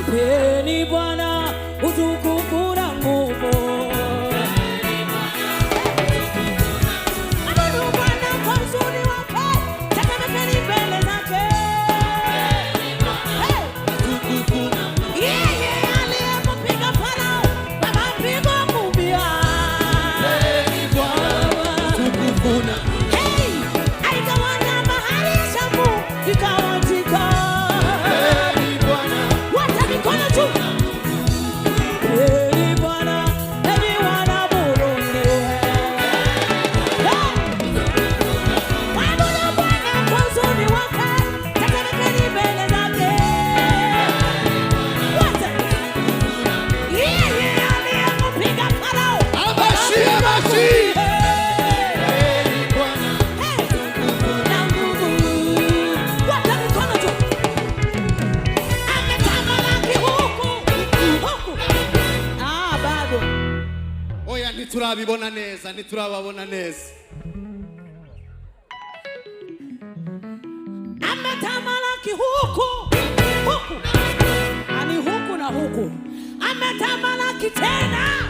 Mpeni Bwana utukufu na nguvu. Niturabibona neza, niturababona neza. Ametamalaki huku, huku. Ani huku na huku. Ametamalaki tena.